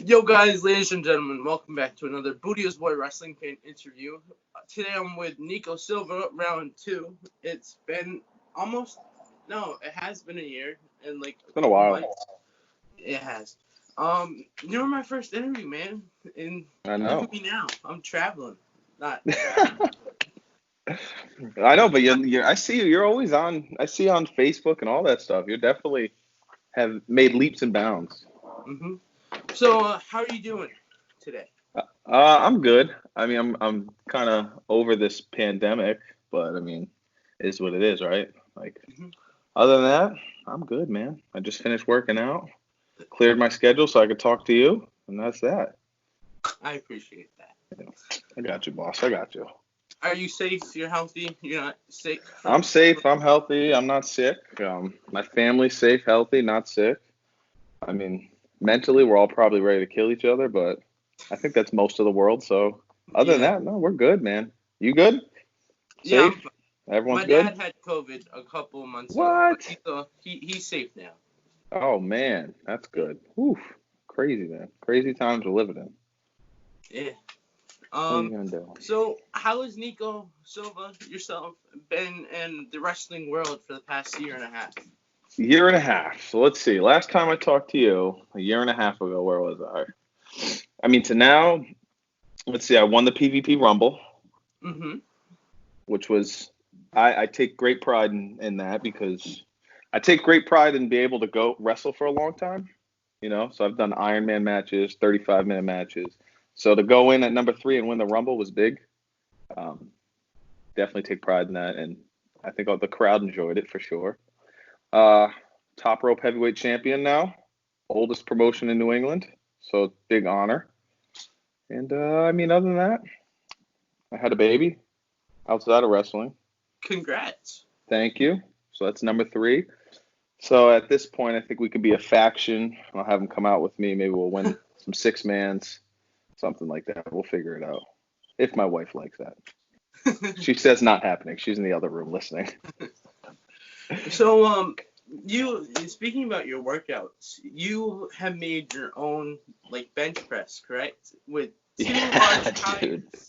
Yo, guys, ladies and gentlemen, welcome back to another Booty Boy Wrestling Fan interview. Today I'm with Nico Silva, round two. It's been it has been a year and like It's been a while. months. It has. You were my first interview, man, and I look know. at me now. I'm traveling. Not. I know, but I see you. You're always on. I see you on Facebook and all that stuff. You definitely have made leaps and bounds. hmm So, how are you doing today? I'm good. I mean, I'm kind of over this pandemic, but I mean, it is what it is, right? Like, hmm other than that, I'm good, man. I just finished working out, cleared my schedule so I could talk to you, and that's that. I appreciate that. I got you, boss. I got you. Are you safe? You're healthy? You're not sick I'm from? safe. I'm healthy. I'm not sick. My family's safe, healthy, not sick. I mean, mentally, we're all probably ready to kill each other, but I think that's most of the world. So, other than Yeah. that, no, we're good, man. You good? Yeah, Safe? Everyone's my good? dad had COVID a couple of months ago, but What? he's safe now. Oh, man, that's good. Oof. Crazy, man. Crazy times we're living in. Yeah. What are you going to do? So how has Nico Silva yourself been in the wrestling world for the past year and a half? Year and a half. So, let's see. Last time I talked to you, a year and a half ago, where was I? I mean, to now, let's see. I won the PvP Rumble, Mm-hmm. which was I take great pride in that because I take great pride in being able to go wrestle for a long time. So I've done Ironman matches, 35-minute matches. So to go in at number 3 and win the Rumble was big. Um, Definitely take pride in that, and I think the crowd enjoyed it for sure. Uh, Top rope heavyweight champion now, oldest promotion in New England, so big honor. And I mean, other than that, I had a baby outside of wrestling. Congrats. Thank you. So that's number 3. So at this point, I think we could be a faction. I'll have them come out with me. Maybe we'll win some 6-mans, something like that. We'll figure it out. If my wife likes that. She says not happening. She's in the other room listening. So you speaking about your workouts, you have made your own like bench press, correct? With two Yeah, large dude. tires.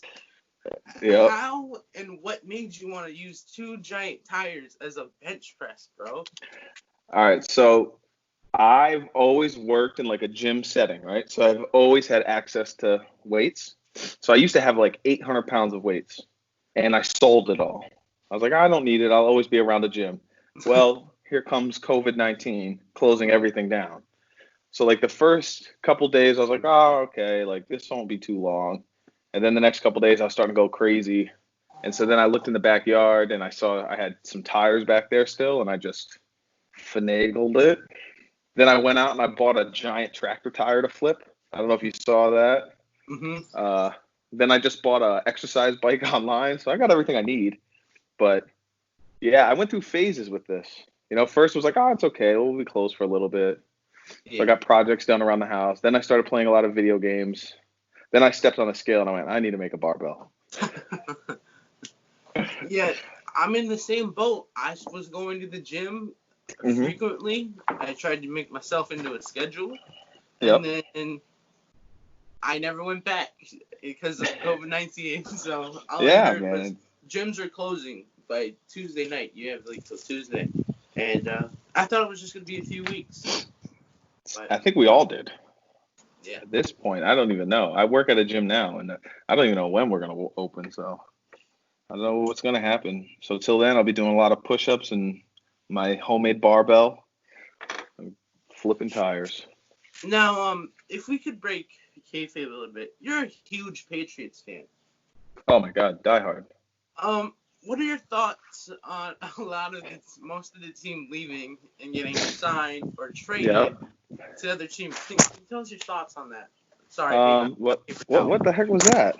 Yep. How and what made you want to use two giant tires as a bench press, bro? All right. So I've always worked in like a gym setting, right? So I've always had access to weights. So I used to have like 800 pounds of weights and I sold it all. I was like, I don't need it. I'll always be around the gym. Well, here comes COVID-19 closing everything down. So like the first couple days, I was like, oh, okay, like this won't be too long. And then the next couple days, I was starting to go crazy. And so then I looked in the backyard and I saw I had some tires back there still, and I just finagled it. Then I went out and I bought a giant tractor tire to flip. I don't know if you saw that. Mm-hmm. Uh, then I just bought a exercise bike online, so I got everything I need. But yeah, I went through phases with this. First it was like, oh, it's okay, we'll be closed for a little bit. So I Yeah. got projects done around the house. Then I started playing a lot of video games. Then I stepped on a scale and I went, I need to make a barbell. Yeah, I'm in the same boat. I was going to the gym Mm-hmm. frequently. I tried to make myself into a schedule, and Yep. then I never went back because of COVID-19. So all I Yeah, heard was man. gyms are closing by Tuesday night. You have like till Tuesday, and I thought it was just gonna be a few weeks, but I think we all did. yeah. At this point, I don't even know. I work at a gym now, and I don't even know when we're going to open. So I don't know what's going to happen. So till then, I'll be doing a lot of push-ups and my homemade barbell and flipping tires. Now, if we could break kayfabe a little bit, you're a huge Patriots fan. Oh my God, die hard. What are your thoughts on a lot of most of the team leaving and getting signed or traded Yep. to other teams? Tell us your thoughts on that. Sorry, hang on. What Paper what towel. what the heck was that?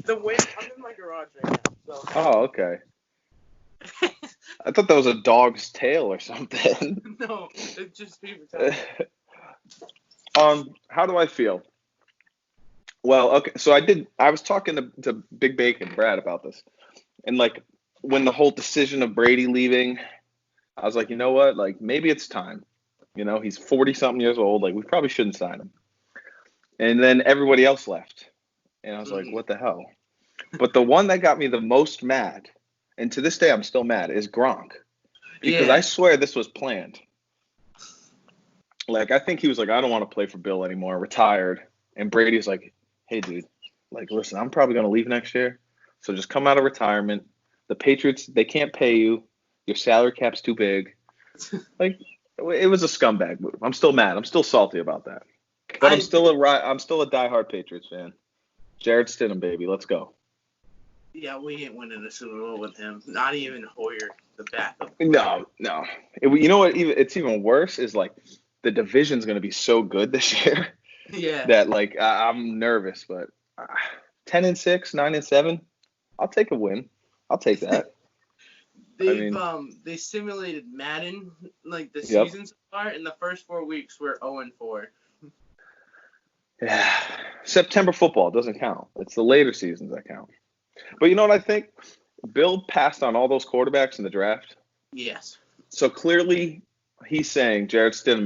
The wind. I'm in my garage right now. Oh, okay. I thought that was a dog's tail or something. No, it's just paper towel. How do I feel? Well, okay, so I was talking to Big Bacon, Brad, about this. And like when the whole decision of Brady leaving, I was like, you know what? Like maybe it's time. He's 40 something years old. Like we probably shouldn't sign him. And then everybody else left. And I was like, Mm. what the hell? But the one that got me the most mad, and to this day I'm still mad, is Gronk. Because Yeah. I swear this was planned. Like, I think he was like, I don't want to play for Bill anymore, retired. And Brady's like, hey, dude, like, listen, I'm probably going to leave next year. So just come out of retirement. The Patriots, they can't pay you. Your salary cap's too big. Like, it was a scumbag move. I'm still mad. I'm still salty about that. But I'm still a diehard Patriots fan. Jared Stidham, baby. Let's go. Yeah, we ain't winning a Super Bowl with him. Not even Hoyer, the backup. No. You know what? It's even worse is, like, the division's going to be so good this year Yeah. that, like, I'm nervous. But 10-6, 9-7, I'll take a win. I'll take that. They simulated Madden, like, the season so far, and the first 4 weeks were 0-4. Yeah. September football doesn't count. It's the later seasons that count. But you know what I think? Bill passed on all those quarterbacks in the draft. Yes. So clearly he's saying Jared Stidham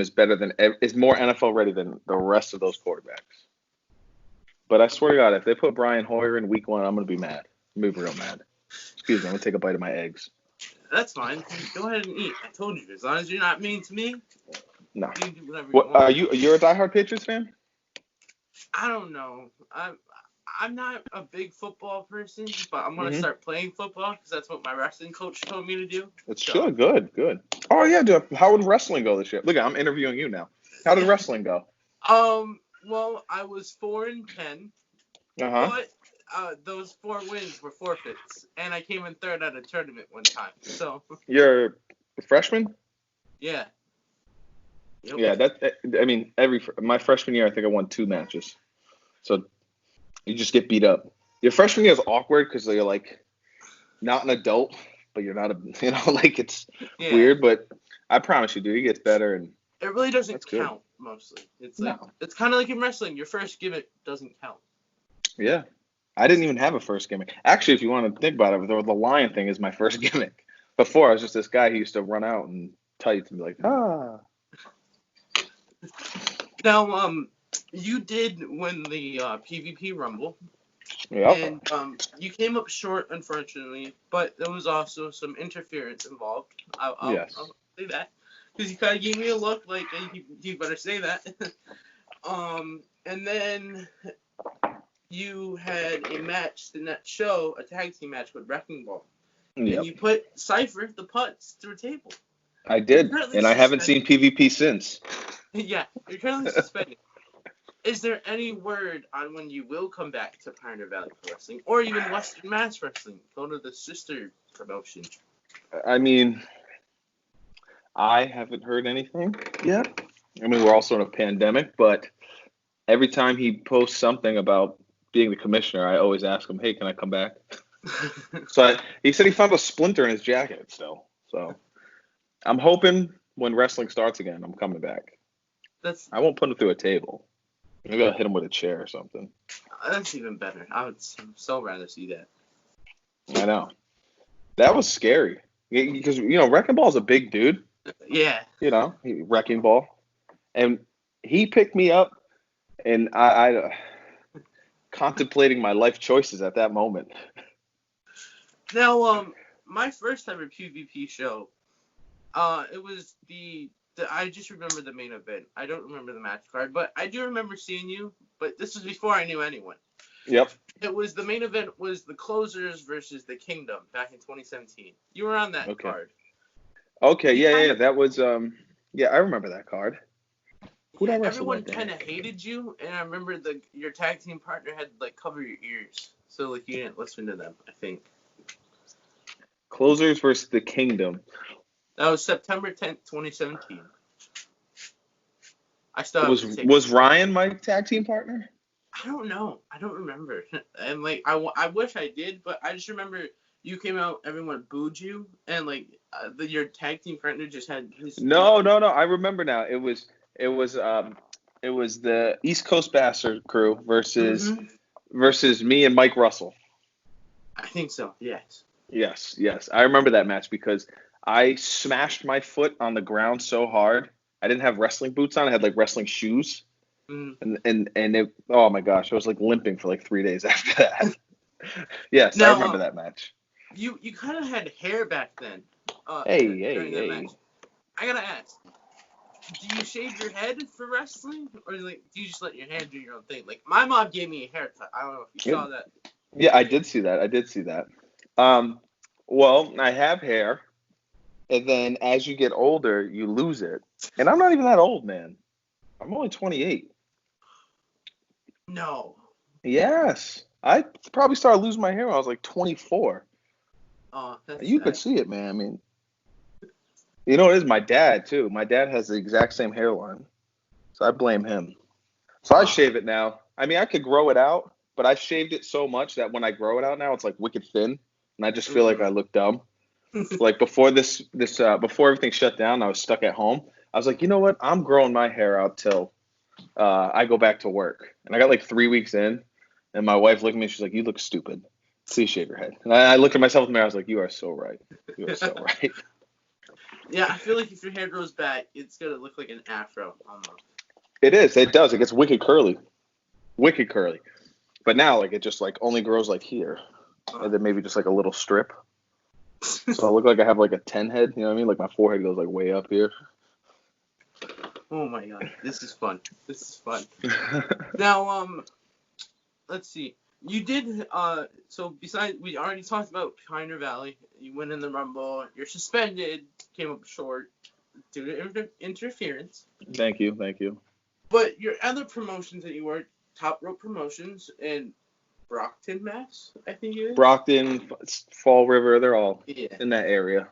is more NFL ready than the rest of those quarterbacks. But I swear to God, if they put Brian Hoyer in week 1, I'm going to be mad. I'm going to be real mad. Excuse me, I'm going to take a bite of my eggs. That's fine. Go ahead and eat. I told you, as long as you're not mean to me, no. You can do whatever you want. You're a diehard Patriots fan? I don't know. I'm not a big football person, but I'm going to start playing football because that's what my wrestling coach told me to do. Good. Oh, yeah, dude. How would wrestling go this year? Look, I'm interviewing you now. How did wrestling go? Well, I was 4-10, but those 4 wins were forfeits, and I came in third at a tournament one time. So you're a freshman? Yeah. Yep. Yeah, my freshman year, I think I won 2 matches. So you just get beat up. Your freshman year is awkward because you're like not an adult, but you're not it's weird. But I promise you, dude, it gets better, and it really doesn't count mostly. It's like it's kind of like in wrestling. Your first gimmick doesn't count. Yeah, I didn't even have a first gimmick. Actually, if you want to think about it, the lion thing is my first gimmick. Before I was just this guy who used to run out in tights and be like, ah. Now, you did win the PvP Rumble. Yep. And you came up short, unfortunately, but there was also some interference involved. I'll say that. Because you kind of gave me a look like, you better say that. And then you had a match the next show, a tag team match with Wrecking Ball. Yep. And you put Cypher, the putts, through a table. I did, and I haven't seen PvP since. Yeah, you're currently suspended. Is there any word on when you will come back to Pioneer Valley Pro Wrestling or even Western Mass Wrestling? Go to the sister promotion. I mean, I haven't heard anything yet. I mean, we're also in a pandemic, but every time he posts something about being the commissioner, I always ask him, hey, can I come back? He said he found a splinter in his jacket still. So I'm hoping when wrestling starts again, I'm coming back. I won't put him through a table. Maybe I'll hit him with a chair or something. That's even better. I would so rather see that. I know. That was scary. Because, Wrecking Ball's a big dude. Yeah. Wrecking Ball. And he picked me up, and I contemplating my life choices at that moment. Now, my first ever PvP show, it was I just remember the main event. I don't remember the match card, but I do remember seeing you. But this was before I knew anyone. Yep. The main event was the Closers versus the Kingdom back in 2017. You were on that card. Okay, yeah. That was I remember that card. Everyone kind of hated you, and I remember your tag team partner had to cover your ears, so you didn't listen to them. I think. Closers versus the Kingdom. That was September 10th, 2017. I still was Ryan my tag team partner? I don't know. I don't remember. And I wish I did, but I just remember you came out, everyone booed you, and your tag team partner just had his. No. I remember now. It was the East Coast Bastard crew versus me and Mike Russell. I think so. Yes. Yes. I remember that match because I smashed my foot on the ground so hard. I didn't have wrestling boots on. I had wrestling shoes. And it, oh my gosh, I was like limping for like 3 days after that. Yes, I Now, remember that match. you kind of had hair back then. Hey, hey, During that hey. match. I gotta ask, do you shave your head for wrestling, or like do you just let your hair do your own thing? Like my mom gave me a haircut. I don't know if you Yep. saw that. Yeah, I did see that. I did see that. Well, I have hair, and then as you get older, you lose it. And I'm not even that old, man. I'm only 28. No. Yes. I probably started losing my hair when I was like 24. Oh, that's You could sad. see it, man. I mean, you know, it is my dad, too. My dad has the exact same hairline. So I blame him. So I Oh. shave it now. I mean, I could grow it out, but I shaved it so much that when I grow it out now, it's like wicked thin. And I just feel like I look dumb. Like before before everything shut down, I was stuck at home. I was like, you know what? I'm growing my hair out till I go back to work. And I got like 3 weeks in, and my wife looked at me. She's like, "You look stupid. Please shave your head." And I looked at myself in the mirror. I was like, "You are so right. You are so right." Yeah, I feel like if your hair grows back, it's gonna look like an afro almost. It is. It does. It gets wicked curly. But now, like, it just like only grows like here, and then maybe just like a little strip. So I look like I have like a 10 head. You know what I mean? Like my forehead goes like way up here. Oh my god, this is fun. This is fun. Now, let's see. You did, so besides, we already talked about Pioneer Valley. You went in the Rumble. You're suspended. Came up short due to interference. Thank you. Thank you. But your other promotions that you worked, Top Rope Promotions in Brockton, Mass, I think it is. Brockton, Fall River, they're all Yeah. in that area.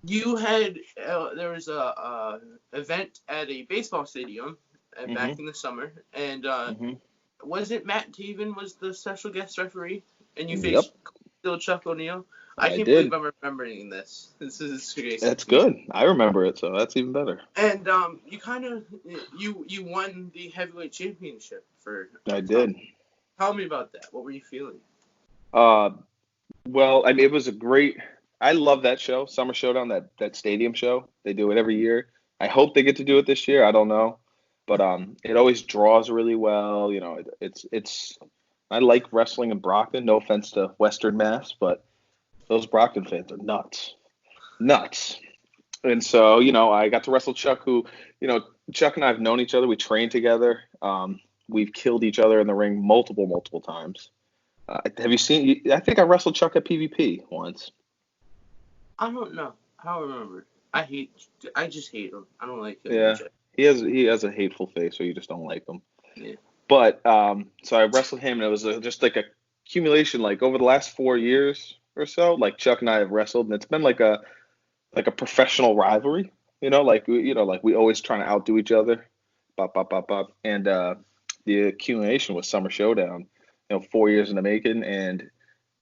You had, there was a event at a baseball stadium back in the summer, and was it Matt Taven was the special guest referee, and you Yep, faced still Chuck O'Neil? I I can't believe did. I'm remembering this. This is crazy That's to me. good. I remember it, so that's even better. And you kind of you won the heavyweight championship for. I did. Tell me about that. What were you feeling? Uh, well, I mean, it was a great. I love that show, Summer Showdown, that stadium show. They do it every year. I hope they get to do it this year. I don't know, but it always draws really well. You know, it's. I like wrestling in Brockton. No offense to Western Mass, but those Brockton fans are nuts, nuts. And so, you know, I got to wrestle Chuck, who, you know, Chuck and I have known each other. We trained together. We've killed each other in the ring multiple times. Have you seen? I think I wrestled Chuck at PvP once. I don't know. I don't remember. I just hate him. I don't like him. Yeah, he has a hateful face, so you just don't like him. Yeah. But so I wrestled him, and it was just like a accumulation, like over the last 4 years or so. Like Chuck and I have wrestled, and it's been like a professional rivalry. Like we always trying to outdo each other. Bop, bop, bop, bop. And the accumulation was Summer Showdown. 4 years in the making, and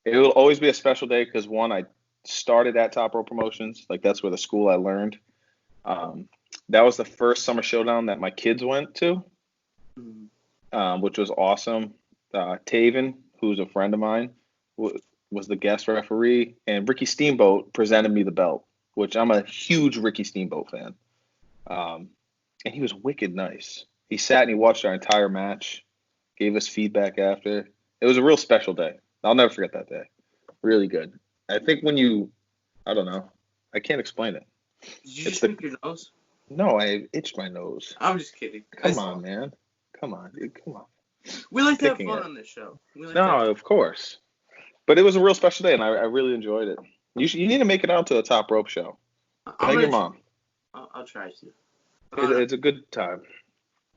it will always be a special day because one, I started at Top Rope Promotions. Like that's where the school I learned. That was the first Summer Showdown that my kids went to, which was awesome. Taven, who's a friend of mine, was the guest referee, and Ricky Steamboat presented me the belt, which I'm a huge Ricky Steamboat fan. And he was wicked nice. He sat and he watched our entire match, gave us feedback after. It was a real special day. I'll never forget that day. Really good. I think I don't know. I can't explain it. Did you just pick your nose? No, I itched my nose. I'm just kidding. Come on, man. Come on, dude. Come on. We like to have fun on this show. No, of course. But it was a real special day, and I really enjoyed it. You need to make it out to a Top Rope show. Thank your mom. I'll try to. It's a good time.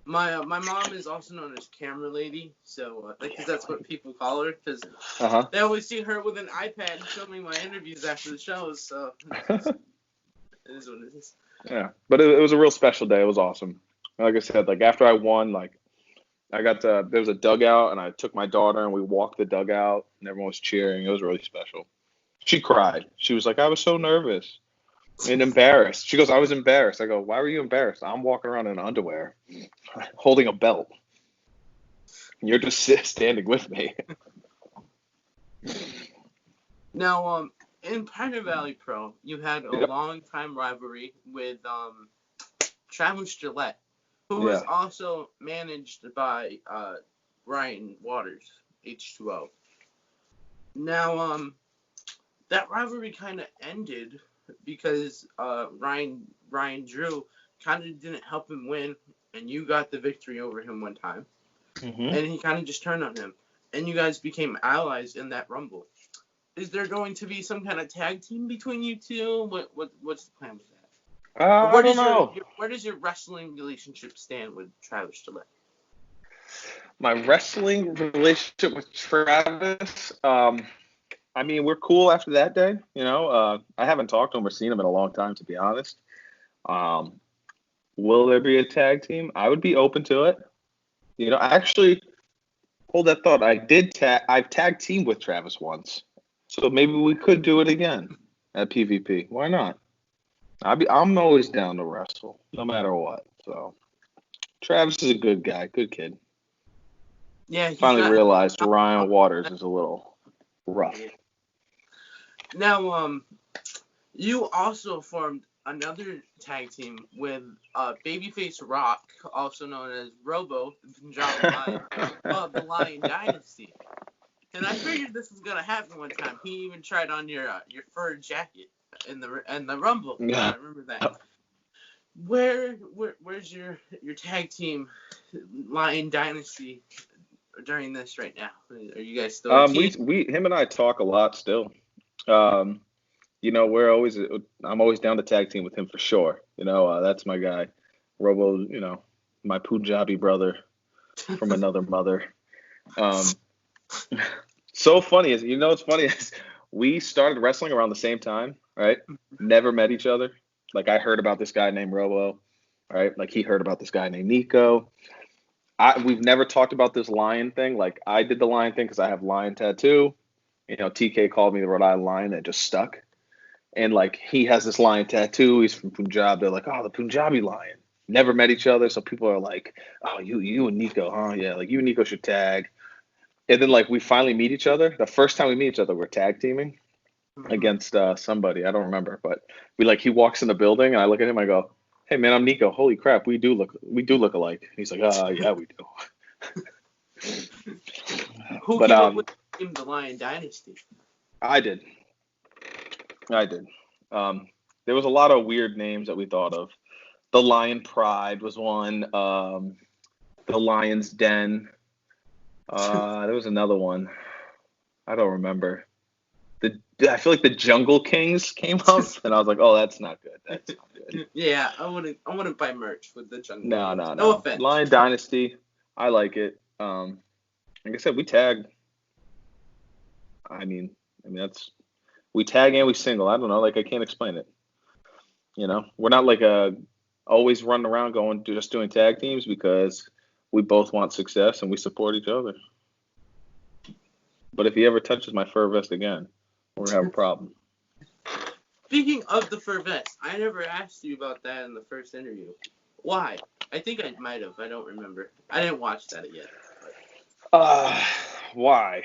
My mom is also known as Camera Lady, so because that's what people call her, because they always see her with an iPad filming my interviews after the shows. So it is what it is. Yeah, but it was a real special day. It was awesome. Like I said, like after I won, like I got there was a dugout, and I took my daughter and we walked the dugout, and everyone was cheering. It was really special. She cried. She was like, "I was so nervous and embarrassed." She goes, "I was embarrassed." I go, "Why were you embarrassed? I'm walking around in underwear, holding a belt. You're just standing with me." Now, in Pioneer Valley Pro, you had a long time rivalry with Travis Gillette. who is Yeah. also managed by Ryan Waters, H2O. Now, that rivalry kind of ended because Ryan Drew kind of didn't help him win, and you got the victory over him one time, and he kind of just turned on him, and you guys became allies in that Rumble. Is there going to be some kind of tag team between you two? What's the plan with that? I don't know. Where does your wrestling relationship stand with Travis Gillette? My wrestling relationship with Travis, I mean, we're cool after that day. I haven't talked to him or seen him in a long time, to be honest. Will there be a tag team? I would be open to it. Actually, hold that thought. I've tag teamed with Travis once, so maybe we could do it again at PvP. Why not? I'm always down to wrestle, no matter what. So, Travis is a good guy, good kid. Yeah, Finally realized Ryan Waters is a little rough. Now, you also formed another tag team with Babyface Rock, also known as Robo, the Punjabi Lion, of the Lion Dynasty. And I figured this was gonna happen one time. He even tried on your fur jacket in the Rumble. Yeah. I remember that. Where's your tag team, Lion Dynasty, during this right now? Are you guys still a team? Him and I talk a lot still. I'm always down to tag team with him for sure. That's my guy. Robo, my Punjabi brother from another mother. So funny is, what's funny is we started wrestling around the same time, right? Never met each other. Like, I heard about this guy named Robo, right? Like, he heard about this guy named Nico. We've never talked about this lion thing. Like, I did the lion thing because I have lion tattoo. TK called me the Rhode Island Lion that just stuck. And, like, he has this lion tattoo. He's from Punjab. They're like, oh, the Punjabi Lion. Never met each other. So people are like, oh, you and Nico, huh? Yeah, like, you and Nico should tag. And then, like, we finally meet each other. The first time we meet each other, we're tag teaming against somebody. I don't remember. But he walks in the building, and I look at him. I go, hey, man, I'm Nico. Holy crap, we do look alike. He's like, yeah, we do. Who came up with the Lion Dynasty? I did. There was a lot of weird names that we thought of. The Lion Pride was one. The Lion's Den. There was another one. I don't remember. I feel like the Jungle Kings came up, and I was like, oh, that's not good. That's not good. Yeah, I wouldn't buy merch with the Jungle Kings. No offense. Lion Dynasty, I like it. Like I said, we tag. I mean we tag and we single. I don't know. Like, I can't explain it. We're not like always running around just doing tag teams, because we both want success and we support each other. But if he ever touches my fur vest again, we're gonna have a problem. Speaking of the fur vest, I never asked you about that in the first interview. Why? I think I might have. I don't remember. I didn't watch that yet. Why?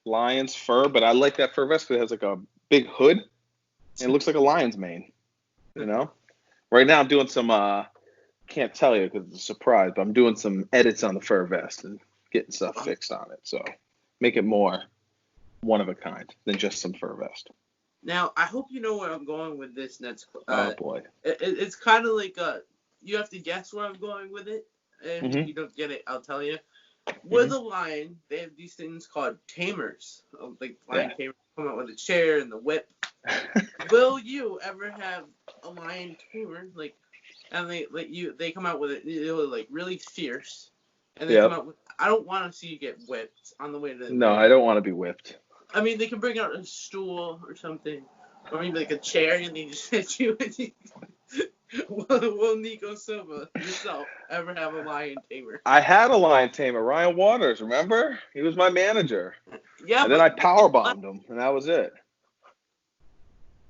Lion's fur, but I like that fur vest because it has like a big hood and it looks like a lion's mane. Right now I'm doing some can't tell you because it's a surprise, but I'm doing some edits on the fur vest and getting stuff fixed on it, so make it more one of a kind than just some fur vest. Now, I hope you know where I'm going with this next. Oh boy, it's kind of like you have to guess where I'm going with it. If you don't get it, I'll tell you. With a lion, they have these things called tamers. Like lion tamers come out with a chair and the whip. Will you ever have a lion tamer? Like, and they come out with it. They're like really fierce, and they come out with. I don't want to see you get whipped on the way to. No, I don't want to be whipped. I mean, they can bring out a stool or something, or maybe like a chair, and they just hit you. Will Nico Silva yourself ever have a lion tamer? I had a lion tamer, Ryan Waters. Remember? He was my manager. Yeah. And then I powerbombed him, and that was it.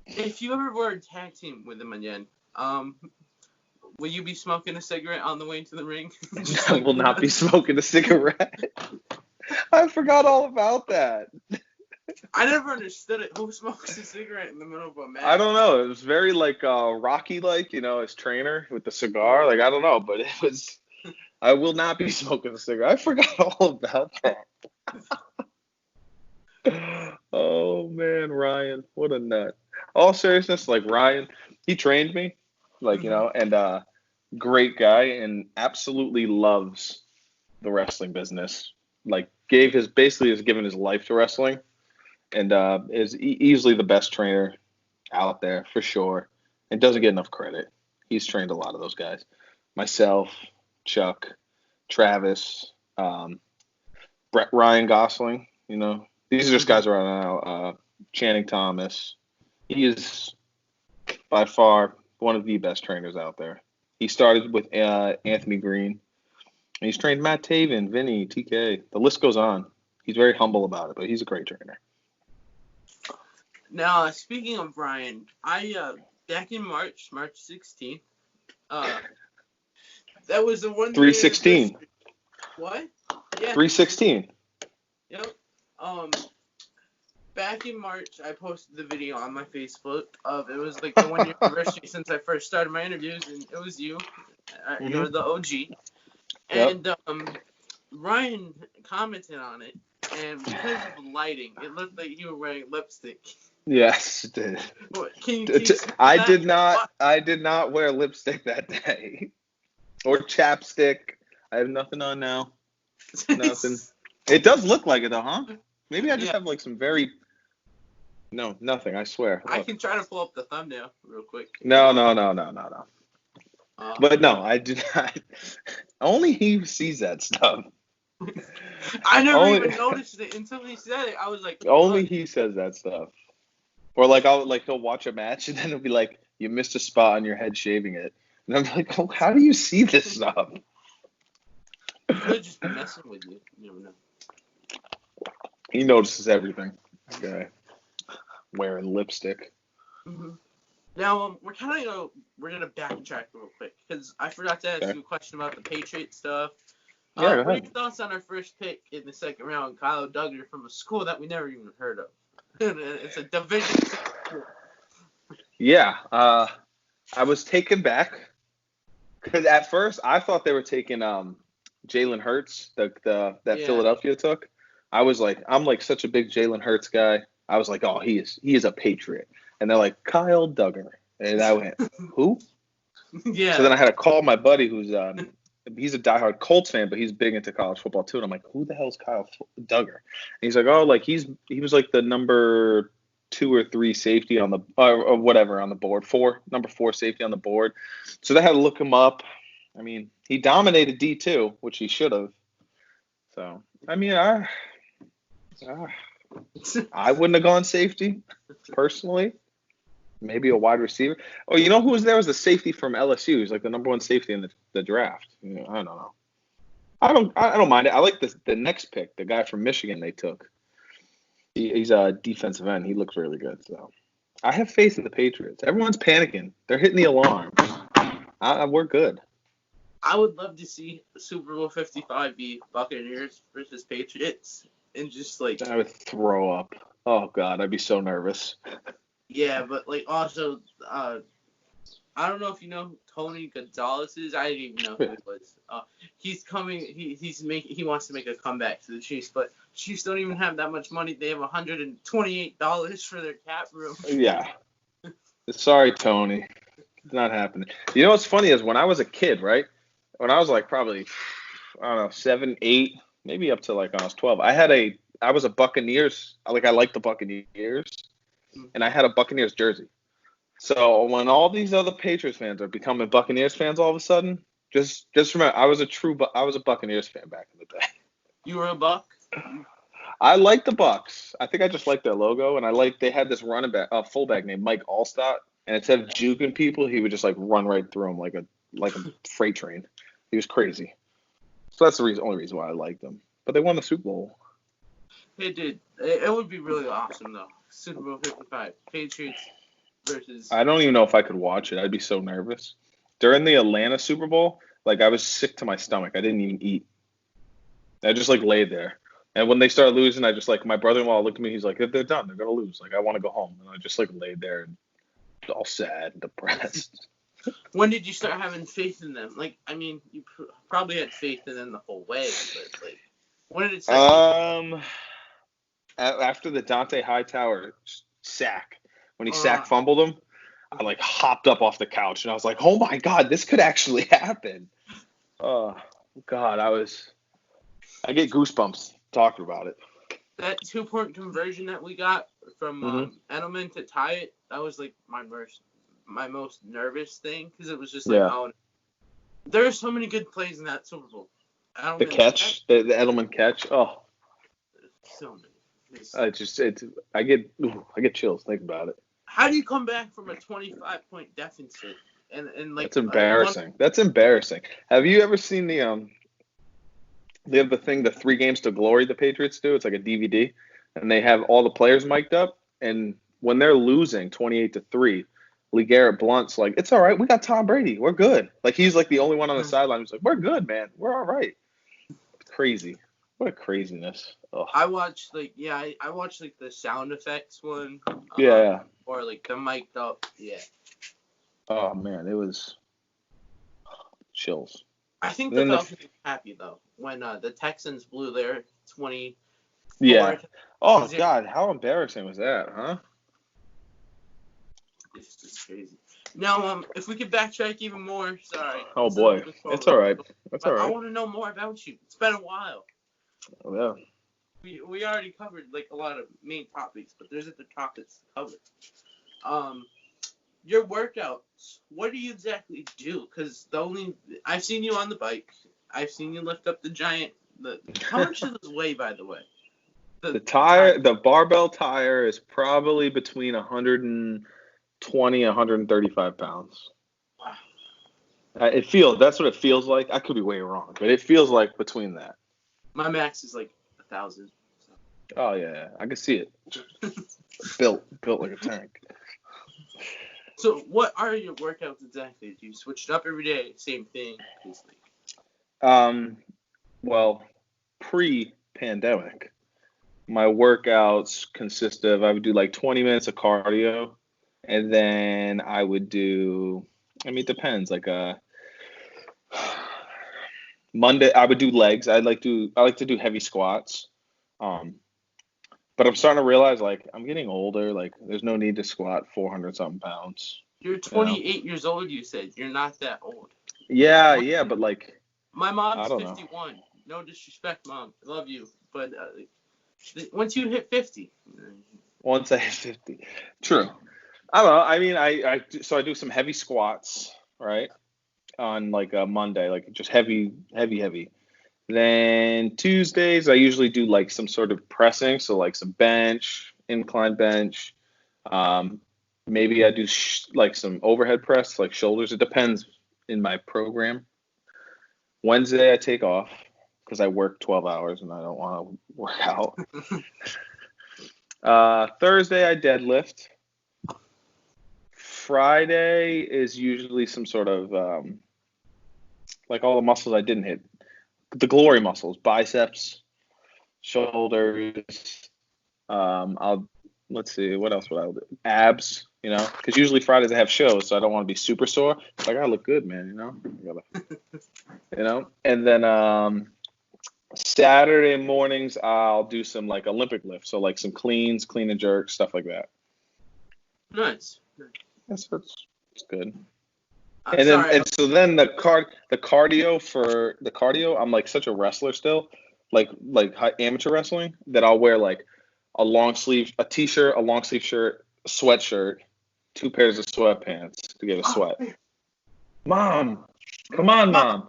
If you ever were a tag team with him again, will you be smoking a cigarette on the way to the ring? I will not be smoking a cigarette. I forgot all about that. I never understood it. Who smokes a cigarette in the middle of a match? I don't know. It was very like Rocky-like, his trainer with the cigar. Like, I don't know, but it was. I will not be smoking a cigarette. I forgot all about that. Oh man, Ryan, what a nut. All seriousness, like Ryan, he trained me, like and great guy, and absolutely loves the wrestling business. Like, basically has given his life to wrestling, and is easily the best trainer out there for sure, and doesn't get enough credit. He's trained a lot of those guys. Myself, Chuck, Travis, Ryan Gosling. These are just guys around now. Channing Thomas. He is by far one of the best trainers out there. He started with Anthony Green. And he's trained Matt Taven, Vinny, TK. The list goes on. He's very humble about it, but he's a great trainer. Now, speaking of Ryan, I back in March 16th, that was the one. 316. What? Yeah. 316. Yep. Back in March, I posted the video on my Facebook of it was like the 1 year anniversary since I first started my interviews, and it was you. You're the OG. And Ryan commented on it, and because of the lighting, it looked like you were wearing lipstick. Yes, it did. Can you I did not wear lipstick that day, or chapstick. I have nothing on now. Nothing. It does look like it though, huh? Maybe I just have like some very. No, nothing. I swear. I can try to pull up the thumbnail real quick. No. But no, I do not. Only he sees that stuff. I never even noticed it until he said it. I was like, only he says that stuff. Or like he'll watch a match and then he'll be like, you missed a spot on your head shaving it. And I'm like, oh, how do you see this stuff? He could just be messing with you. You never know. He notices everything. Okay. Wearing lipstick. Mm-hmm. Now we're gonna backtrack real quick because I forgot to ask you a question about the Patriot stuff. What are your thoughts on our first pick in the second round, Kyle Duggar, from a school that we never even heard of? It's a Division school. Yeah, I was taken back because at first I thought they were taking Jalen Hurts, that Philadelphia took. I was like, I'm like such a big Jalen Hurts guy. I was like, oh, he is a Patriot. And they're like, Kyle Duggar. And I went, who? Yeah. So then I had to call my buddy who's he's a diehard Colts fan, but he's big into college football too. And I'm like, who the hell is Kyle Duggar? And he's like, oh, like he was like the number 2 or 3 safety on the or whatever on the board, number 4 safety on the board. So they had to look him up. I mean, he dominated D2, which he should have. So I mean, I wouldn't have gone safety, personally. Maybe a wide receiver. Oh, you know who was there? Was the safety from LSU. He's like the number 1 safety in the draft. I don't know. I don't mind it. I like the next pick, the guy from Michigan they took. He's a defensive end. He looks really good. So I have faith in the Patriots. Everyone's panicking. They're hitting the alarm. We're good. I would love to see Super Bowl 55 be Buccaneers versus Patriots. And just like I would throw up. Oh God, I'd be so nervous. Yeah, but like also, I don't know if you know who Tony Gonzalez is. I didn't even know who he was. He's coming. He wants to make a comeback to the Chiefs, but Chiefs don't even have that much money. They have $128 for their cap room. Yeah. Sorry, Tony. It's not happening. You know what's funny is when I was a kid, right? When I was like probably, I don't know, 7, 8. Maybe up to like when I was 12. I was a Buccaneers. I liked the Buccaneers, and I had a Buccaneers jersey. So when all these other Patriots fans are becoming Buccaneers fans all of a sudden, just remember I was a Buccaneers fan back in the day. You were a Buck? I liked the Bucks. I think I just liked their logo, and they had this fullback named Mike Allstott, and instead of juking people, he would just like run right through them like a freight train. He was crazy. So that's the only reason why I liked them. But they won the Super Bowl. They did. It would be really awesome, though. Super Bowl 55. Patriots versus... I don't even know if I could watch it. I'd be so nervous. During the Atlanta Super Bowl, I was sick to my stomach. I didn't even eat. I just, laid there. And when they started losing, I just like my brother-in-law looked at me. He's like, "They're done. They're gonna lose. Like I want to go home." And I just like laid there and all sad and depressed. When did you start having faith in them? Like, I mean, you probably had faith in them the whole way, but like, when did it start? After the Dante Hightower sack, when he fumbled him, I like hopped up off the couch and I was like, "Oh my God, this could actually happen." Oh God, I get goosebumps talking about it. That 2-point conversion that we got from Edelman to tie it, that was like my most nervous thing because it was just like, oh, there are so many good plays in that Super Bowl. The catch, the Edelman catch, oh, so many. I get chills thinking about it. How do you come back from a 25-point deficit and like? That's embarrassing. That's embarrassing. Have you ever seen they have the thing, the 3 Games to Glory the Patriots do? It's like a DVD, and they have all the players mic'd up, and when they're losing 28-3, LeGarrette Blount's like, "It's all right. We got Tom Brady. We're good." Like he's like the only one on the sideline who's like, "We're good, man. We're all right." It's crazy. What a craziness. Ugh. I watched like the sound effects one. Or like the mic'd up. Yeah. Oh man, it was chills. I think the Falcons were happy though when the Texans blew their 20. Yeah. Oh God, how embarrassing was that, huh? It's just crazy. Now, if we could backtrack even more, sorry. Oh boy, it's all right. That's all right. I want to know more about you. It's been a while. Oh, yeah. We already covered like a lot of main topics, but there's other topics to cover. Your workouts. What do you exactly do? Because I've seen you on the bike. I've seen you lift up the giant. How much does this weigh, by the way? The barbell tire is probably between 120 and 135 pounds. Wow. That's what it feels like. I could be way wrong, but it feels like between that. My max is like 1,000. So. Oh yeah, I can see it. built like a tank. So what are your workouts exactly? Do you switch it up every day? Same thing? Well, pre-pandemic, my workouts consist of I would do like 20 minutes of cardio, and then I would do. I mean, it depends. Like Monday, I would do legs. I like to do heavy squats. But I'm starting to realize, like, I'm getting older. Like, there's no need to squat 400-something pounds. You're 28 years old, you said. You're not that old. Yeah, but, like... My mom's 51. No disrespect, Mom. I love you. But once you hit 50... Once I hit 50. True. I don't know. I mean, I do some heavy squats, right? On, like, a Monday. Like, just heavy. Then Tuesdays, I usually do like some sort of pressing, so like some bench, incline bench. Maybe I do like some overhead press, like shoulders. It depends in my program. Wednesday, I take off because I work 12 hours and I don't want to work out. Thursday, I deadlift. Friday is usually some sort of like all the muscles I didn't hit. The glory muscles, biceps, shoulders. Let's see, what else would I do? Abs, because usually Fridays I have shows, so I don't want to be super sore. I gotta look good, man, And then Saturday mornings I'll do some like Olympic lifts, so like some clean and jerks, stuff like that. Nice. That's good. So then the cardio, I'm like such a wrestler still, like amateur wrestling, that I'll wear like a t-shirt, a long sleeve shirt, a sweatshirt, 2 pairs of sweatpants to get a sweat. Mom, come on, Mom.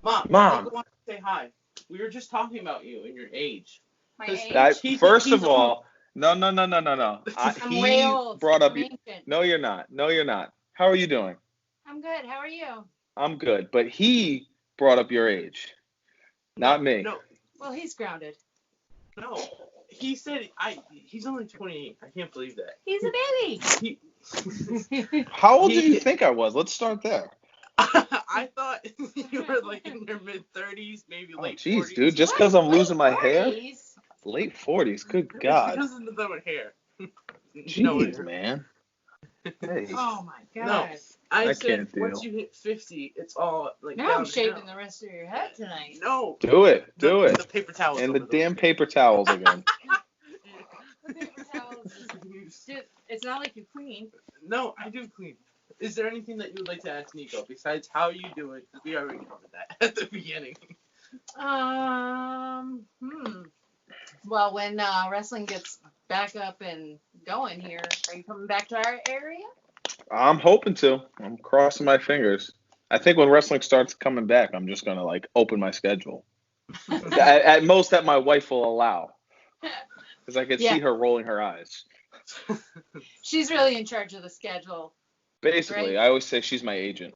I want to say hi. We were just talking about you and your age. My age? First of all, no. I'm way old. Brought up. No, you're not. How are you doing? I'm good. How are you? I'm good, but he brought up your age, not me. No. Well, he's grounded. No, he said he's only 28. I can't believe that. He's a baby. How old do you think I was? Let's start there. I thought you were like in your mid-30s, maybe late 40s. Jeez, dude, just because I'm losing my hair? Late 40s. Good It's God. because of the with hair. Jeez, man. Hey. Oh my No, God. I I said can't once deal. you hit 50, it's all like Now I'm downhill. shaving the rest of your head tonight. No. Do it. Do The it. paper towels. And the over damn paper towels again. The paper towels. Dude, it's not like you clean. No, I do clean. Is there anything that you would like to ask Nico besides how you do it? We already covered that at the beginning. Well, when wrestling gets back up and going here, are you coming back to our area? I'm hoping to. I'm crossing my fingers. I think when wrestling starts coming back, I'm just going to, like, open my schedule. at most, that my wife will allow. Because I could see her rolling her eyes. She's really in charge of the schedule. Basically, right? I always say she's my agent.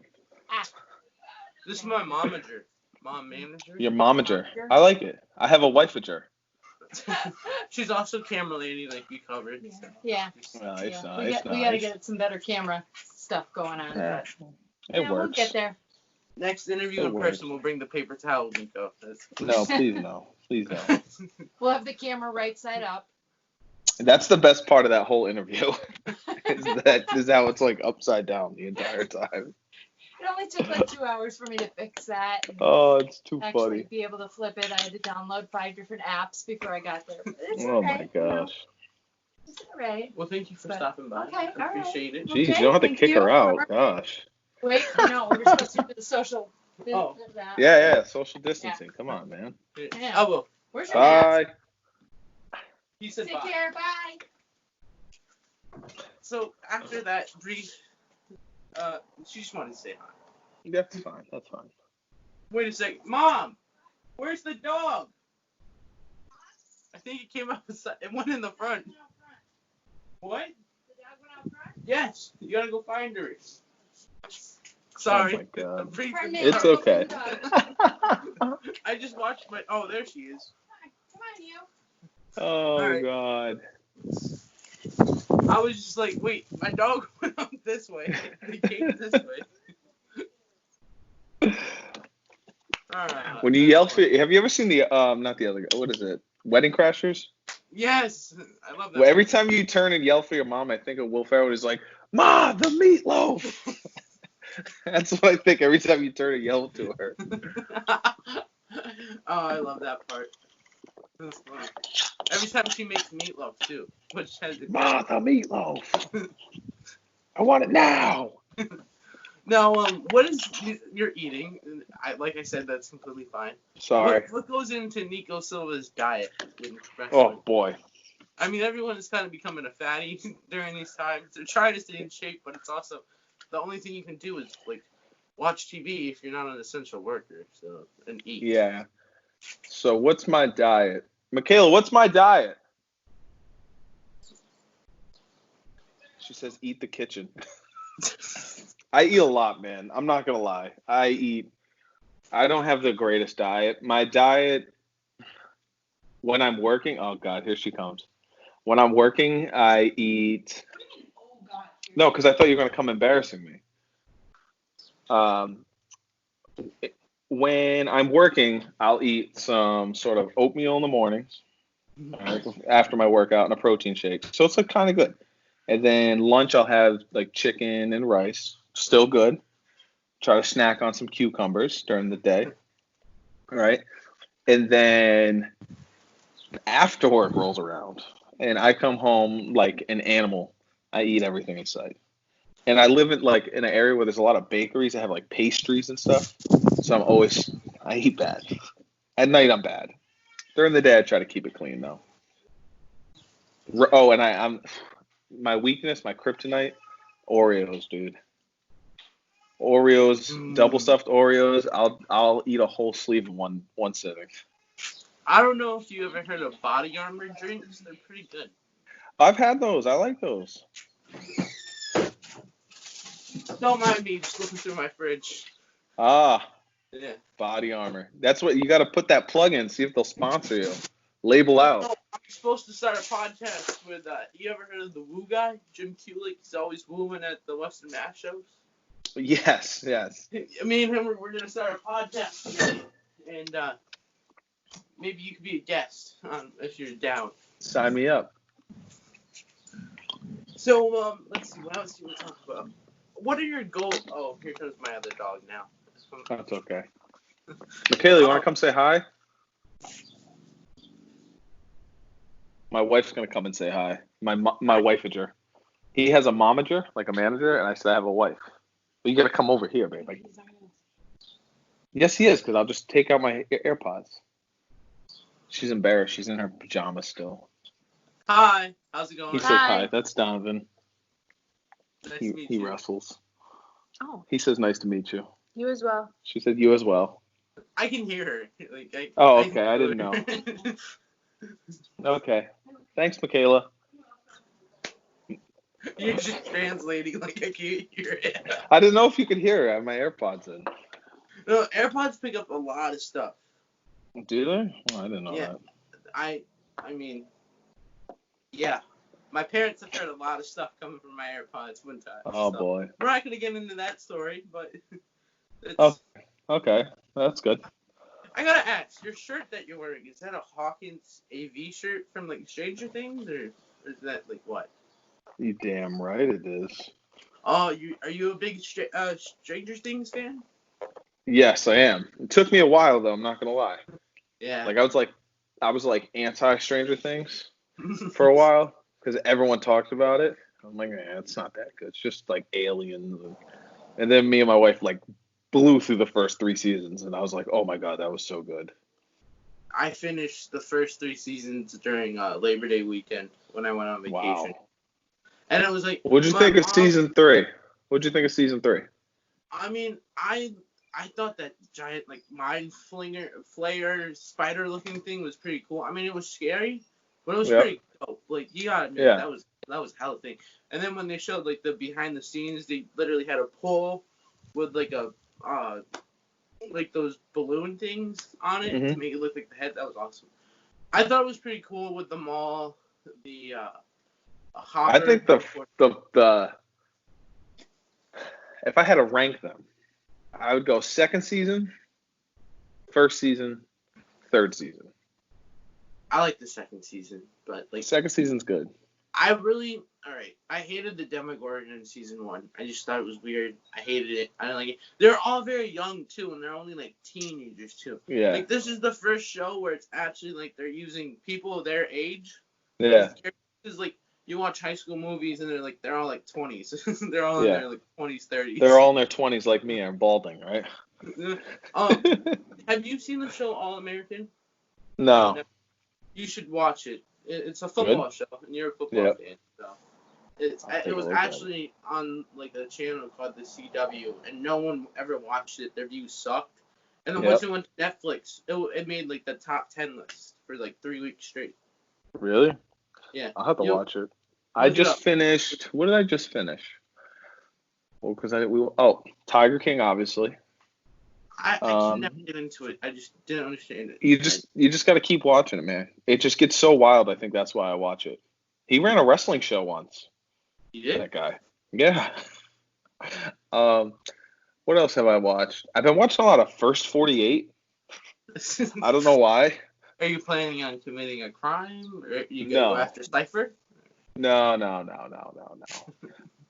This is my momager. Mom manager. Your momager. I like it. I have a wifeager. She's also camera lady, like we covered. Yeah. Nice. We got to get some better camera stuff going on. Yeah, But, it works. We'll get there. Next interview in person, we'll bring the paper towel, Nico. No, please no. Please no. We'll have the camera right side up. That's the best part of that whole interview. is how it's like upside down the entire time. It only took like 2 hours for me to fix that. Oh, it's too Actually, funny. be able to flip it. I had to download 5 different apps before I got there. But it's Oh okay, my gosh. It's all right. Well, thank you for stopping by. Okay, all right. Appreciate it. Jeez, Okay, you don't have to thank kick you. her out. Gosh. Wait, no, we're supposed to do the social. Oh. Yeah. Social distancing. Come on, man. Yeah. I will. Where's your mask? Bye. He said Take bye. care. Bye. So after that brief, she just wanted to say hi. That's fine. That's fine. Wait a second, Mom. Where's the dog? I think it came up. It went in the front. What? The dog went out front? Yes. You gotta go find her. Sorry. Oh my God. It's okay. I just watched my. Oh, there she is. Come on, you. Oh Alright. God. I was just like, wait, my dog went up this way. And he came this way. Alright. When you yell for, have you ever seen the not the other guy? What is it? Wedding Crashers? Yes, I love that. Well, every time you turn and yell for your mom, I think of Will Ferrell is like, "Ma, the meatloaf." That's what I think every time you turn and yell to her. Oh, I love that part. That's funny. Every time she makes meatloaf too, which has Ma, the meatloaf. I want it now. Now, what is you're eating? Like I said, that's completely fine. Sorry. What goes into Nico Silva's diet in wrestling? Oh boy. I mean, everyone is kind of becoming a fatty during these times. They're trying to stay in shape, but it's also the only thing you can do is like watch TV if you're not an essential worker. So and eat. Yeah. So what's my diet? Michaela, what's my diet? She says eat the kitchen. I eat a lot, man. I'm not going to lie. I don't have the greatest diet. My diet, when I'm working, oh God, here she comes. When I'm working, I eat, no, because I thought you were going to come embarrassing me. When I'm working, I'll eat some sort of oatmeal in the mornings after my workout and a protein shake. So it's like kind of good. And then lunch, I'll have like chicken and rice. Still good. Try to snack on some cucumbers during the day. All right. And then after work rolls around and I come home like an animal. I eat everything in sight. And I live in like in an area where there's a lot of bakeries that have like pastries and stuff. So I eat bad. At night, I'm bad. During the day, I try to keep it clean though. Oh, and I'm my weakness, my kryptonite, Oreos, dude. Oreos, double stuffed Oreos. I'll eat a whole sleeve in one sitting. I don't know if you ever heard of Body Armor drinks. They're pretty good. I've had those. I like those. Don't mind me just looking through my fridge. Ah, Yeah. Body Armor. That's what you got to put that plug in. See if they'll sponsor you. Label out. I'm supposed to start a podcast with. You ever heard of the Woo guy, Jim Kulik? He's always wooing at the Western Mass shows. Yes. Me and him, we're gonna start a podcast together, and maybe you could be a guest if you're down. Sign me up. So let's see. What else do we talk about? What are your goals? Oh, here comes my other dog now. That's okay. Michaela, you want to come say hi? My wife's gonna come and say hi. My wifeager. He has a momager, like a manager, and I said I have a wife. But you gotta come over here, babe. Yes, he is, because I'll just take out my AirPods. She's embarrassed. She's in her pajamas still. Hi. How's it going? He said hi. That's Donovan. Nice to meet He you. wrestles. Oh, He says nice to meet you. you as well. She said you as well. I can hear her. Okay. I didn't know. Okay. Thanks, Michaela. You're just translating like I can't hear it. I didn't know if you could hear her. I have my AirPods in. No, AirPods pick up a lot of stuff. Do they? Oh, I didn't know Yeah. that. I mean, yeah. My parents have heard a lot of stuff coming from my AirPods one time. Oh, so. boy. We're not going to get into that story, but it's... Oh, okay. That's good. I gotta ask, your shirt that you're wearing, is that a Hawkins AV shirt from, like, Stranger Things, or is that, like, what? You damn right it is. Oh, are you a big Stranger Things fan? Yes, I am. It took me a while, though. I'm not going to lie. Yeah. Like, I was anti-Stranger Things for a while because everyone talked about it. I'm like, it's not that good. It's just, like, aliens. And then me and my wife, like, blew through the first 3 seasons, and I was like, oh my god, that was so good. I finished the first 3 seasons during Labor Day weekend when I went on vacation. Wow. And it was like, What'd you think of season 3? What'd you think of season 3? I mean, I thought that giant, like, mind flayer spider looking thing was pretty cool. I mean, it was scary, but it was pretty dope. Like, you gotta admit, that was hella thing. And then when they showed, like, the behind the scenes, they literally had a pole with, like, a like those balloon things on it to make it look like the head. That was awesome. I thought it was pretty cool with the mall, the hopper. I think the if I had to rank them, I would go second season, first season, third season. I like the second season, but like Second season's good. I hated the Demogorgon in season 1. I just thought it was weird. I hated it. I didn't like it. They're all very young too, and they're only like teenagers too. Yeah. Like this is the first show where it's actually like they're using people their age. Yeah. It's like you watch high school movies and they're all like 20s. They're all in their like 20s, 30s. They're all in their 20s like me. I'm balding, right? Have you seen the show All American? No. You should watch it. It's a football show, and you're a football fan. So it was actually on like a channel called the CW, and no one ever watched it. Their views sucked. And then once it went to Netflix, it made like the top 10 list for like 3 weeks straight. Really? Yeah. I'll have to watch it. I just finished. What did I just finish? Well, because Tiger King, obviously. I could never get into it. I just didn't understand it. You just got to keep watching it, man. It just gets so wild. I think that's why I watch it. He ran a wrestling show once. You did? That guy. Yeah. What else have I watched? I've been watching a lot of First 48. I don't know why. Are you planning on committing a crime? Or you gonna go after Cypher? No.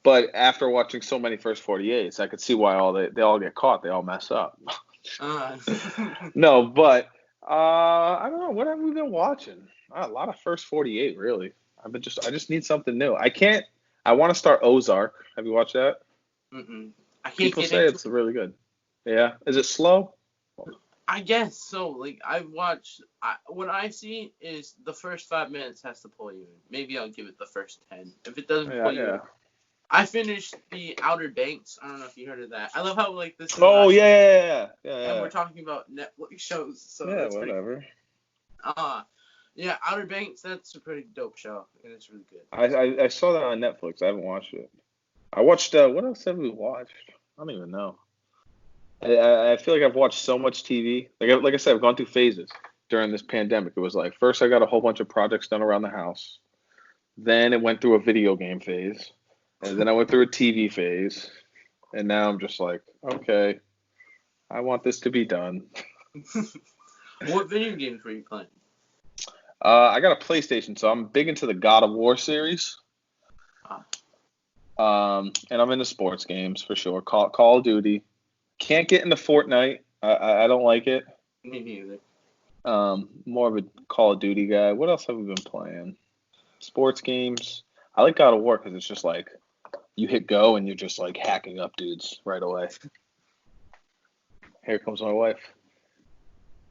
But after watching so many First 48s, I could see why they all get caught. They all mess up. No, but I don't know. What have we been watching? A lot of First 48, really. I just need something new. I want to start Ozark. Have you watched that? People say it's really good. Yeah. Is it slow? I guess so. Like what I see is the first 5 minutes has to pull you in. Maybe I'll give it the first 10. If it doesn't pull you in. I finished the Outer Banks. I don't know if you heard of that. I love how like this. Oh yeah. And we're talking about Netflix shows. So yeah, whatever. Yeah, Outer Banks. That's a pretty dope show, and it's really good. I saw that on Netflix. I haven't watched it. I watched. What else have we watched? I don't even know. I feel like I've watched so much TV. Like I said, I've gone through phases during this pandemic. It was like first I got a whole bunch of projects done around the house. Then it went through a video game phase. And then I went through a TV phase. And now I'm just like, okay, I want this to be done. What video games were you playing? I got a PlayStation, so I'm big into the God of War series. And I'm into sports games for sure. Call of Duty. Can't get into Fortnite. I don't like it. Me neither. More of a Call of Duty guy. What else have we been playing? Sports games. I like God of War because it's just like you hit go and you're just like hacking up dudes right away. Here comes my wife.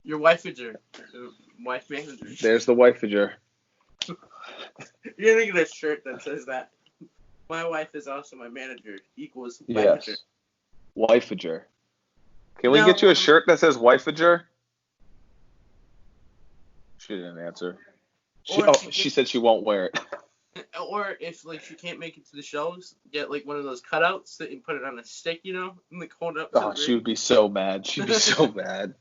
Your wife-ager. Wife manager. There's the wife-ager. You're gonna get a shirt that says that. My wife is also my manager equals wife-ager. Yes. Wife-ager. Can we Now, get you a shirt that says wife-ager? She didn't answer. She said she won't wear it. Or if like she can't make it to the shows, get like one of those cutouts that you put it on a stick, you know, and like hold it up. Oh, she would be so mad. She'd be so mad.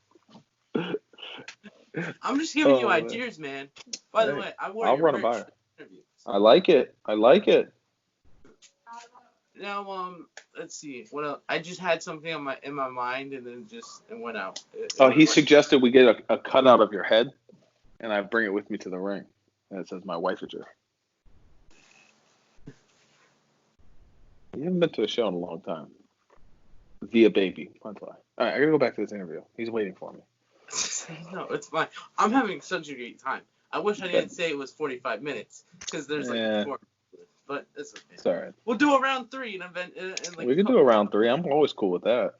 I'm just giving you ideas, man. By the way, I'll run it by her. I like it. Now, let's see. What else? I just had something in my mind, and then it went out. He suggested we get a cutout of your head, and I bring it with me to the ring, and it says my wife-ager. You haven't been to a show in a long time. Via baby. That's why. All right, I gotta go back to this interview. He's waiting for me. No, it's fine. I'm having such a great time. I wish I didn't say it was 45 minutes because there's like 4. But it's okay. It's all right. We'll do a round 3 and like. We can do a round 3. I'm always cool with that.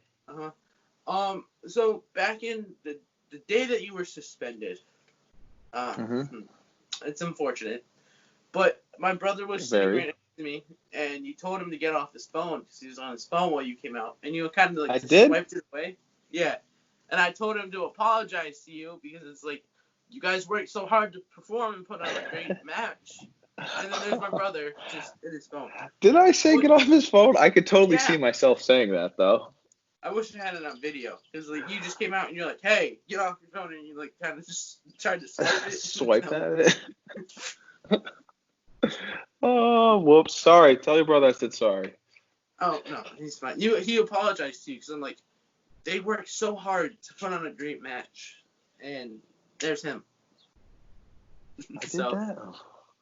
So back in the day that you were suspended, it's unfortunate, but my brother was sitting right next to me, and you told him to get off his phone because he was on his phone while you came out, and you kind of like swiped it away. Yeah, and I told him to apologize to you because it's like you guys worked so hard to perform and put on a great match. And then there's my brother just in his phone. Did I say get off his phone? I could totally see myself saying that, though. I wish I had it on video. Because, like, you just came out and you're like, hey, get off your phone. And you, like, kind of just tried to swipe it. Swipe at it? Oh, whoops. Sorry. Tell your brother I said sorry. Oh, no. He's fine. He apologized to you because I'm like, they worked so hard to put on a great match. And there's him. I did that.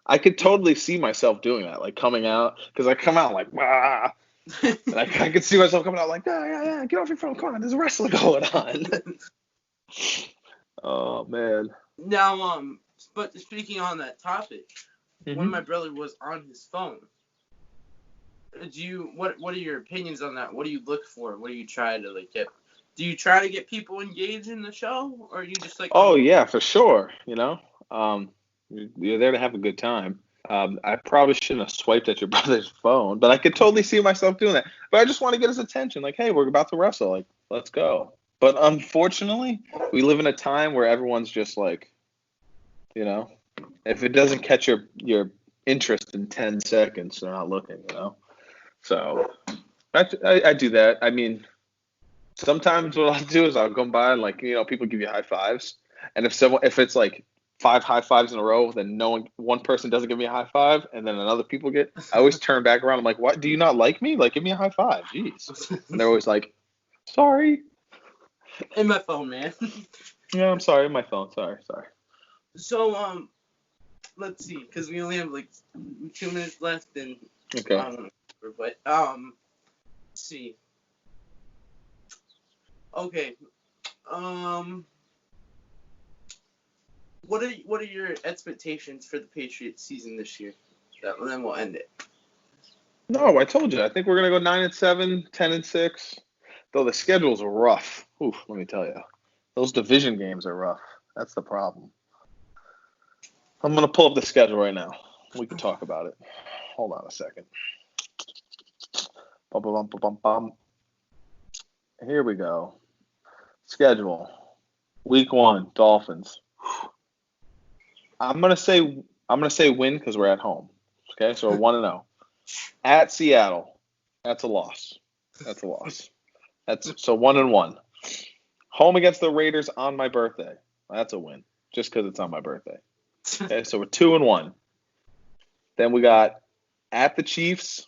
I could totally see myself doing that, like coming out, because I come out like, wah, and I could see myself coming out like, yeah, get off your phone, come on, there's wrestling going on. Oh man. Now, but speaking on that topic, when my brother was on his phone, what are your opinions on that? What do you look for? What do you try to like get? Do you try to get people engaged in the show, or are you just like? Oh yeah, for sure. You know, you're there to have a good time. I probably shouldn't have swiped at your brother's phone, but I could totally see myself doing that. But I just want to get his attention. Like, hey, we're about to wrestle. Like, let's go. But unfortunately, we live in a time where everyone's just like, you know, if it doesn't catch your interest in 10 seconds, they're not looking, you know. So I do that. I mean, sometimes what I'll do is I'll go by and, like, you know, people give you high fives. And if it's like 5 high fives in a row, then one person doesn't give me a high five, and then another people get. I always turn back around. I'm like, what? Do you not like me? Like, give me a high five. Jeez. And they're always like, sorry. In my phone, man. Yeah, I'm sorry. In my phone. Sorry. So, let's see, because we only have like 2 minutes left, and okay. But let's see. Okay. What are your expectations for the Patriots season this year? Then we'll end it. No, I told you. I think we're gonna go 9-7, 10-6. Though the schedules are rough. Oof, let me tell you, those division games are rough. That's the problem. I'm gonna pull up the schedule right now. We can talk about it. Hold on a second. Bum. Here we go. Schedule. Week 1, Dolphins. I'm gonna say win because we're at home. Okay, so we're 1-0. At Seattle, that's a loss. That's so 1-1. Home against the Raiders on my birthday. That's a win, just because it's on my birthday. Okay, so we're 2-1. Then we got at the Chiefs.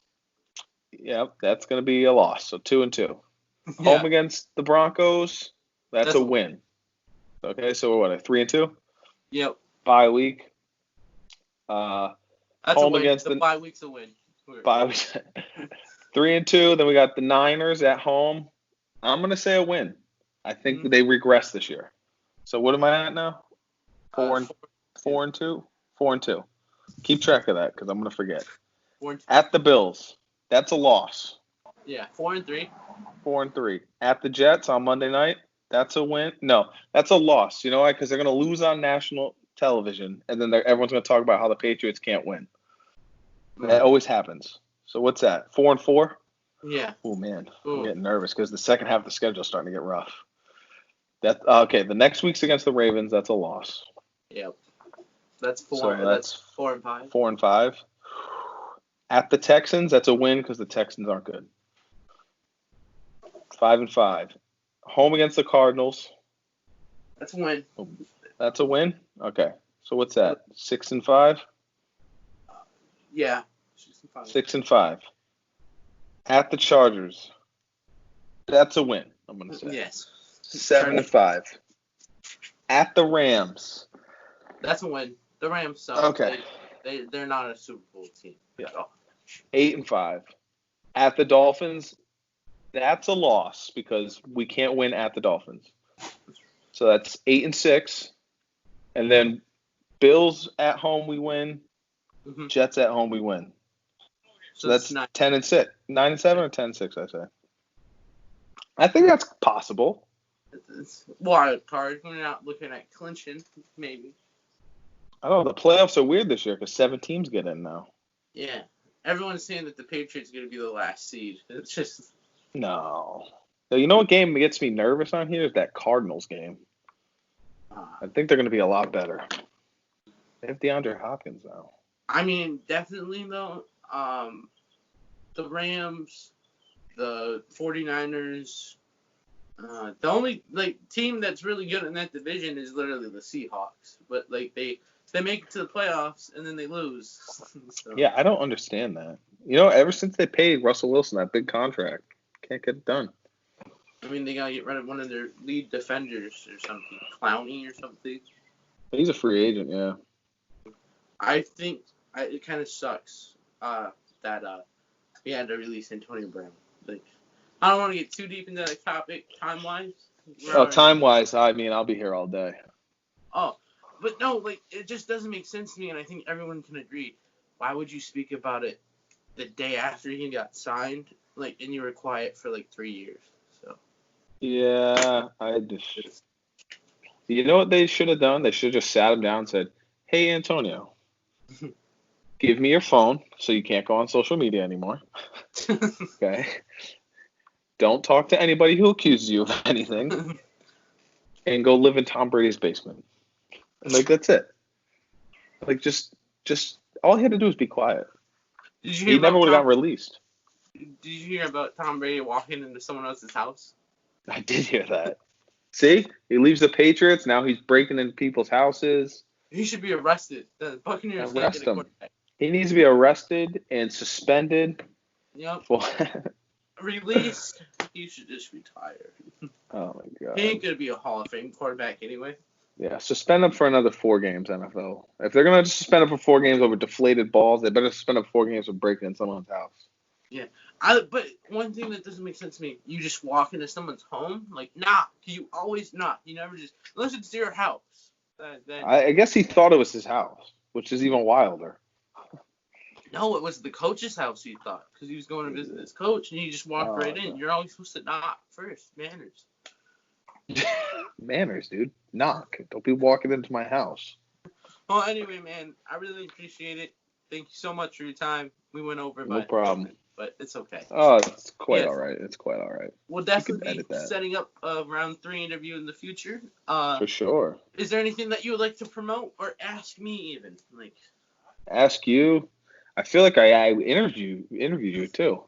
Yep, that's gonna be a loss. So 2-2. Yeah. Home against the Broncos. That's a win. Okay, so what? A 3-2 Yep. bye week. That's Home a win. against The the bye week's a win. bye week. 3-2. Then we got the Niners at home. I'm gonna say a win. I think they regress this year. So what am I at now? 4-2. 4-2. Keep track of that because I'm gonna forget. 4-2. At the Bills, that's a loss. Yeah, 4-3. 4-3. At the Jets on Monday night, that's a win. No, that's a loss. You know why? Because they're gonna lose on national television, and then everyone's gonna talk about how the Patriots can't win. That always happens. So what's that? 4-4. Yeah. Oh man, I'm getting nervous because the second half of the schedule is starting to get rough. That okay? The next week's against the Ravens. That's a loss. Yep. That's 4. So that's 4-5. 4-5. At the Texans, that's a win because the Texans aren't good. 5-5. Home against the Cardinals. That's a win. That's a win. Okay. So what's that? 6-5. Yeah. 6-5. At the Chargers. That's a win. I'm gonna say. Yes. 7-5. At the Rams. That's a win. The Rams suck. Okay. They're not a Super Bowl team at all. 8-5. At the Dolphins. That's a loss because we can't win at the Dolphins. So that's 8-6. And then Bills at home we win. Mm-hmm. Jets at home we win. So that's 10-6. 9-7 or 10-6, I say. I think that's possible. It's wild card. We're not looking at clinching, maybe. I don't know. The playoffs are weird this year because 7 teams get in now. Yeah. Everyone's saying that the Patriots are going to be the last seed. It's just... No. You know what game gets me nervous on here is that Cardinals game. I think they're going to be a lot better. They have DeAndre Hopkins now. I mean, definitely, though. The Rams, the 49ers, the only team that's really good in that division is literally the Seahawks. But they make it to the playoffs and then they lose. So. Yeah, I don't understand that. You know, ever since they paid Russell Wilson that big contract, can't get it done. I mean, they gotta get rid of one of their lead defenders or something, Clowney or something. He's a free agent, yeah. I think it kind of sucks that we had to release Antonio Brown. I don't want to get too deep into that topic time-wise. Time-wise, I mean, I'll be here all day. Oh, but no, it just doesn't make sense to me, and I think everyone can agree. Why would you speak about it the day after he got signed, and you were quiet for 3 years? So. Yeah, you know what they should have done? They should have just sat him down and said, "Hey, Antonio, give me your phone so you can't go on social media anymore. Okay? Don't talk to anybody who accuses you of anything, and go live in Tom Brady's basement." And that's it. Just all he had to do was be quiet. He never would have gotten released. Did you hear about Tom Brady walking into someone else's house? I did hear that. See? He leaves the Patriots. Now he's breaking into people's houses. He should be arrested. The Buccaneers arrest him. He needs to be arrested and suspended. Yep. Released. He should just retire. Oh, my God. He ain't going to be a Hall of Fame quarterback anyway. Yeah, suspend him for another 4 games, NFL. If they're going to suspend him for 4 games over deflated balls, they better suspend him for 4 games for breaking in someone's house. Yeah. But one thing that doesn't make sense to me, you just walk into someone's home, knock. You always knock. You never just, unless it's your house. I guess he thought it was his house, which is even wilder. No, it was the coach's house, he thought, because he was going to visit his coach, and he just walked right in. You're always supposed to knock first. Manners. Manners, dude. Knock. Don't be walking into my house. Well, anyway, man, I really appreciate it. Thank you so much for your time. We went over, no problem. But it's okay. Oh, it's quite all right. It's quite all right. We'll definitely be setting up a round 3 interview in the future. For sure. Is there anything that you would like to promote or ask me even? Ask you? I feel like I interviewed you too.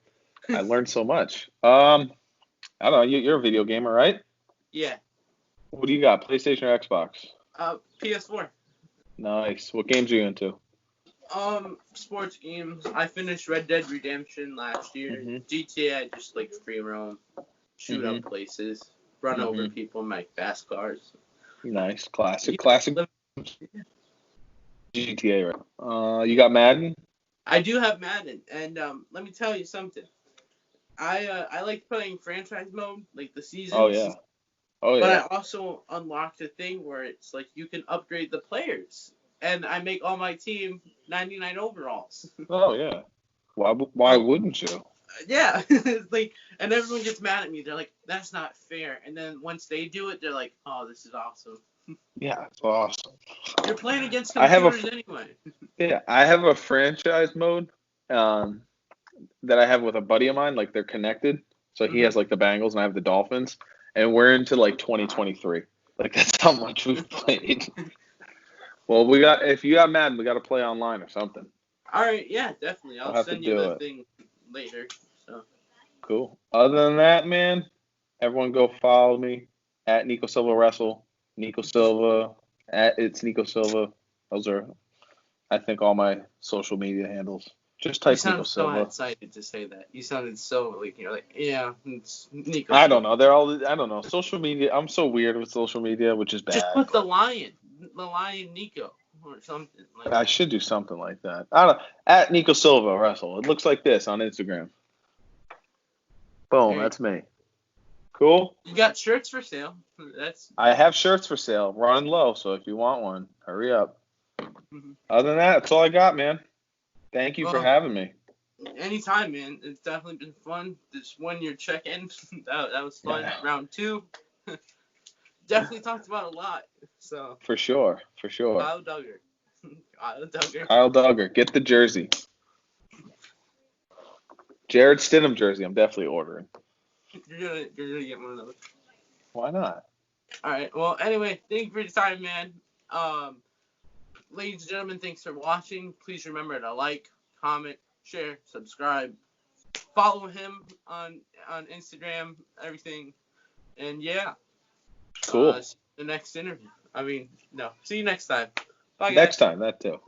I learned so much. I don't know. You're a video gamer, right? Yeah. What do you got? PlayStation or Xbox? PS4. Nice. What games are you into? Sports games. I finished Red Dead Redemption last year. Mm-hmm. GTA, I just free roam, shoot up places, run over people, make fast cars. Nice. Classic Yeah. GTA, right? You got Madden? I do have Madden, and let me tell you something. I like playing franchise mode, like the Oh, seasons. yeah. Oh, But yeah. I also unlocked a thing where it's like you can upgrade the players, and I make all my team 99 overalls. Oh, yeah. Why So wouldn't you? yeah, it's like, and everyone gets mad at me. They're like, "That's not fair." And then once they do it, they're like, "Oh, this is awesome." Yeah, it's awesome. You're playing against I have computers anyway. I have a franchise mode um, that I have with a buddy of mine. Like they're connected, so he Hmm. has like the Bengals and I have the Dolphins, and we're into like 2023. Like that's how much we've played. Well, if you got Madden, we got to play online or something. All right, yeah, definitely. We'll I'll have to send you do the it. thing later. So Cool. Other than that, man, everyone go follow me at Nico Silva Wrestle, Nico Silva at It's Nico Silva. Those are, I think, all my social media handles. Just you type Nico sound so Silva. excited to say that. You sounded so like you're like, yeah, it's Nico. I don't know. They're all. I don't know. Social media. I'm so weird with social media, which is Just bad. put the lion Nico or something like I that. should do something like that. I don't. At Nico Silva Wrestle. It looks like this on Instagram. Boom. There That's me. Cool. you got shirts for sale. That's I have shirts for sale. Running low. So if you want one, hurry up. mhm. Other than that, that's all I got, man. Thank you for Well, having me. anytime, man. It's definitely been fun. This 1 year check-in, that was fun. Yeah, Round two, definitely talked about a lot. So for sure. For sure. Kyle Duggar, Kyle Duggar. Kyle Duggar, get the jersey. Jared Stidham jersey. I'm definitely ordering. You're gonna get one of those. Why not? All right. Well, anyway, thank you for your time, man. Ladies and gentlemen, thanks for watching. Please remember to like, comment, share, subscribe, follow him on Instagram, everything, and yeah. Cool. See you in the next interview. I mean, no. See you next time. Bye, guys. Next time, that too.